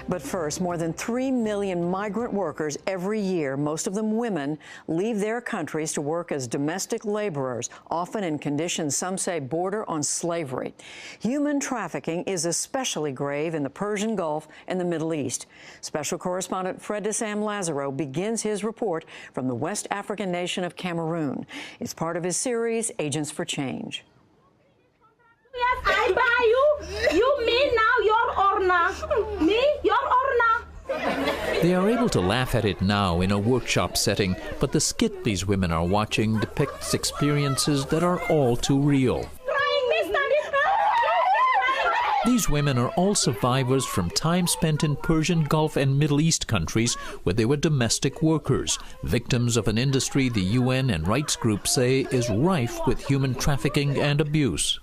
But first, more than 3 million migrant workers every year, most of them women, leave their countries to work as domestic laborers, often in conditions some say border on slavery. Human trafficking is especially grave in the Persian Gulf and the Middle East. Special correspondent Fred de Sam Lazaro begins his report from the West African nation of Cameroon. It's part of his series, Agents for Change. Yes, I buy you. You me now, your owner. Me, your owner. They are able to laugh at it now in a workshop setting, but the skit these women are watching depicts experiences that are all too real. These women are all survivors from time spent in Persian Gulf and Middle East countries where they were domestic workers, victims of an industry the UN and rights groups say is rife with human trafficking and abuse.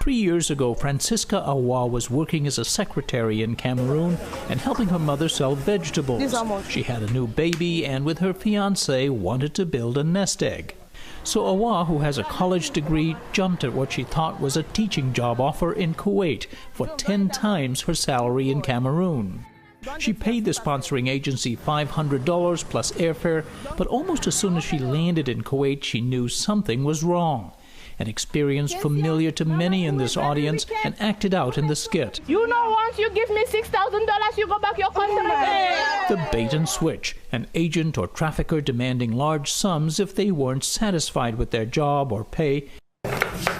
3 years ago, Francisca Awa was working as a secretary in Cameroon and helping her mother sell vegetables. She had a new baby and with her fiancé wanted to build a nest egg. So Awa, who has a college degree, jumped at what she thought was a teaching job offer in Kuwait for 10 times her salary in Cameroon. She paid the sponsoring agency $500 plus airfare, but almost as soon as she landed in Kuwait, she knew something was wrong. An experience familiar to many in this audience and acted out in the skit. You know, once you give me $6,000, you go back your country. The bait and switch, an agent or trafficker demanding large sums if they weren't satisfied with their job or pay.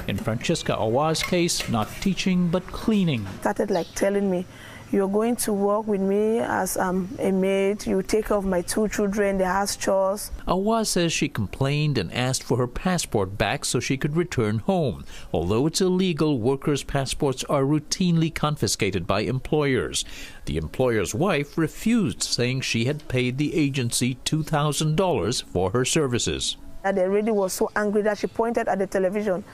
In Francisca Awa's case, not teaching but cleaning. Started like telling me, you're going to work with me as a maid, you take care of my 2 children, the house chores. Awa says she complained and asked for her passport back so she could return home. Although it's illegal, workers' passports are routinely confiscated by employers. The employer's wife refused, saying she had paid the agency $2,000 for her services. The lady was so angry that she pointed at the television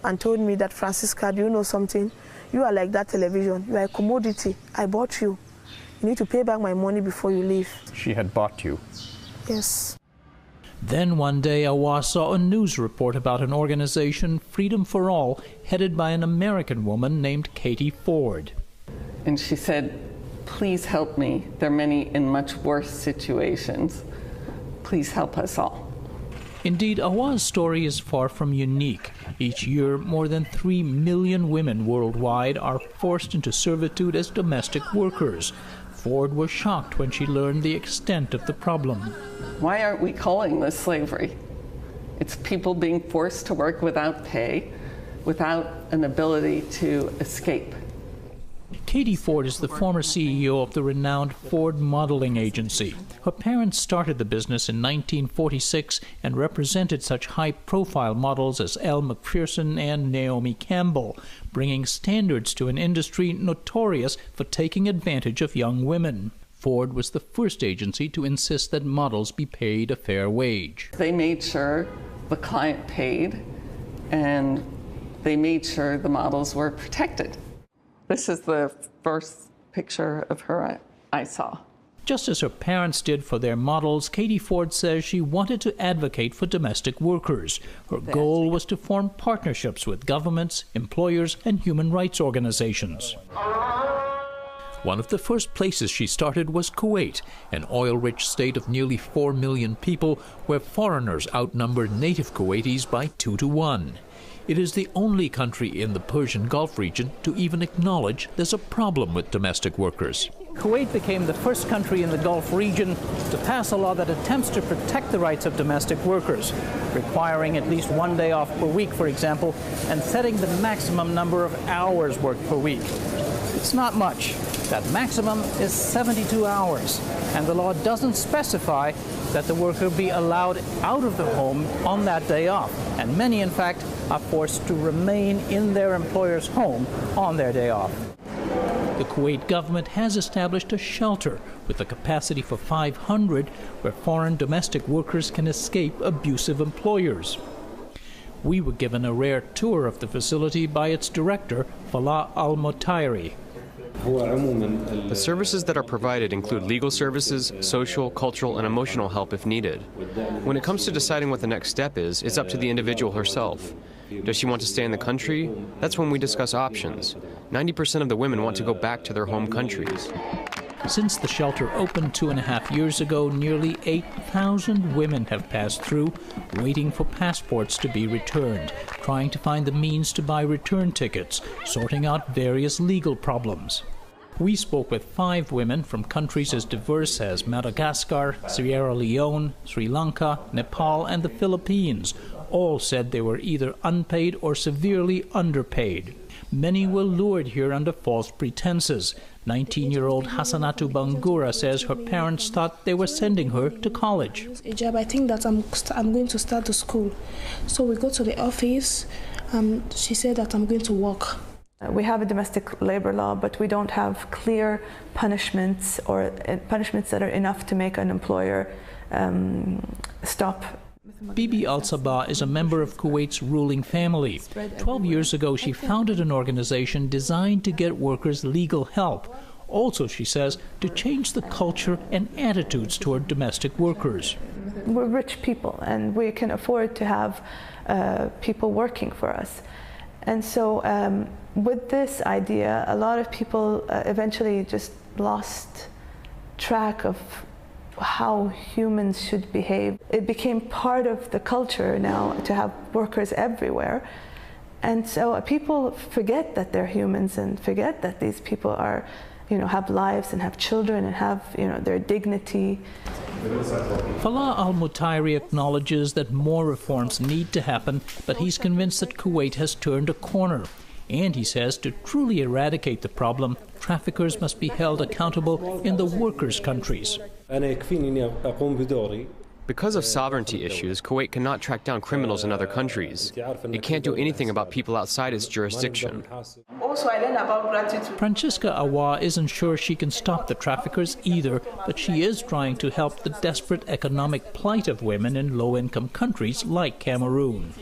and told me that, Francisca, do you know something? You are like that television. You are a commodity. I bought you. You need to pay back my money before you leave. She had bought you? Yes. Then one day, Awa saw a news report about an organization, Freedom for All, headed by an American woman named Katie Ford. And she said, please help me. There are many in much worse situations. Please help us all. Indeed, Awa's story is far from unique. Each year, more than 3 million women worldwide are forced into servitude as domestic workers. Ford was shocked when she learned the extent of the problem. Why aren't we calling this slavery? It's people being forced to work without pay, without an ability to escape. Katie Ford is the former CEO of the renowned Ford Modeling Agency. Her parents started the business in 1946 and represented such high-profile models as Elle Macpherson and Naomi Campbell, bringing standards to an industry notorious for taking advantage of young women. Ford was the first agency to insist that models be paid a fair wage. They made sure the client paid, and they made sure the models were protected. This is the first picture of her I saw. Just as her parents did for their models, Katie Ford says she wanted to advocate for domestic workers. Her goal was to form partnerships with governments, employers, and human rights organizations. One of the first places she started was Kuwait, an oil-rich state of nearly 4 million people, where foreigners outnumber native Kuwaitis by 2 to 1. It is the only country in the Persian Gulf region to even acknowledge there's a problem with domestic workers. Kuwait became the first country in the Gulf region to pass a law that attempts to protect the rights of domestic workers, requiring at least 1 day off per week, for example, and setting the maximum number of hours worked per week. It's not much. That maximum is 72 hours, and the law doesn't specify that the worker be allowed out of the home on that day off, and many, in fact, are forced to remain in their employer's home on their day off. The Kuwait government has established a shelter with a capacity for 500 where foreign domestic workers can escape abusive employers. We were given a rare tour of the facility by its director, Falah al-Mutayri. The services that are provided include legal services, social, cultural, and emotional help if needed. When it comes to deciding what the next step is, it's up to the individual herself. Does she want to stay in the country? That's when we discuss options. 90% of the women want to go back to their home countries. Since the shelter opened 2.5 years ago, nearly 8,000 women have passed through, waiting for passports to be returned, trying to find the means to buy return tickets, sorting out various legal problems. We spoke with 5 women from countries as diverse as Madagascar, Sierra Leone, Sri Lanka, Nepal, and the Philippines. All said they were either unpaid or severely underpaid. Many were lured here under false pretenses. 19-year-old Hassanatu Bangura says her parents thought they were sending her to college. A job, I think that I'm going to start the school. So we go to the office. She said that I'm going to work. We have a domestic labor law, but we don't have clear punishments or punishments that are enough to make an employer stop. Bibi Al-Sabah is a member of Kuwait's ruling family. 12 years ago, she founded an organization designed to get workers legal help. Also, she says, to change the culture and attitudes toward domestic workers. We're rich people, and we can afford to have people working for us. And so with this idea, a lot of people eventually just lost track of how humans should behave. It became part of the culture now to have workers everywhere. And so people forget that they're humans and forget that these people are, have lives and have children and have, their dignity. Falaah al-Mutayri acknowledges that more reforms need to happen, but he's convinced that Kuwait has turned a corner. And he says to truly eradicate the problem, traffickers must be held accountable in the workers' countries. Because of sovereignty issues, Kuwait cannot track down criminals in other countries. It can't do anything about people outside its jurisdiction. Also, I learned about gratitude. Francesca Awa isn't sure she can stop the traffickers either, but she is trying to help the desperate economic plight of women in low-income countries like Cameroon.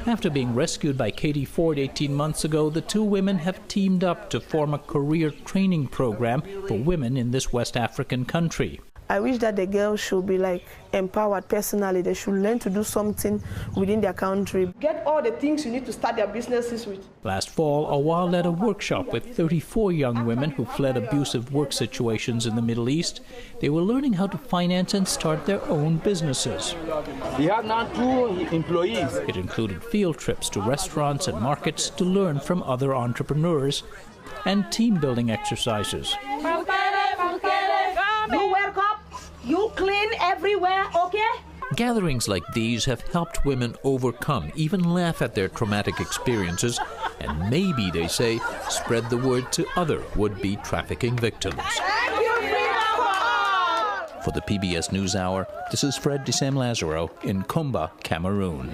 After being rescued by Katie Ford 18 months ago, the 2 women have teamed up to form a career training program for women in this West African country. I wish that the girls should be empowered personally. They should learn to do something within their country. Get all the things you need to start their businesses with. Last fall, Awa led a workshop with 34 young women who fled abusive work situations in the Middle East. They were learning how to finance and start their own businesses. We have now 2 employees. It included field trips to restaurants and markets to learn from other entrepreneurs and team-building exercises. You work up, you clean everywhere, okay? Gatherings like these have helped women overcome, even laugh at their traumatic experiences, and maybe, they say, spread the word to other would-be trafficking victims. For the PBS NewsHour, this is Fred Desam-Lazaro in Kumba, Cameroon.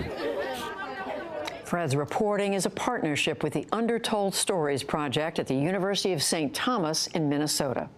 Fred's reporting is a partnership with the Undertold Stories Project at the University of St. Thomas in Minnesota.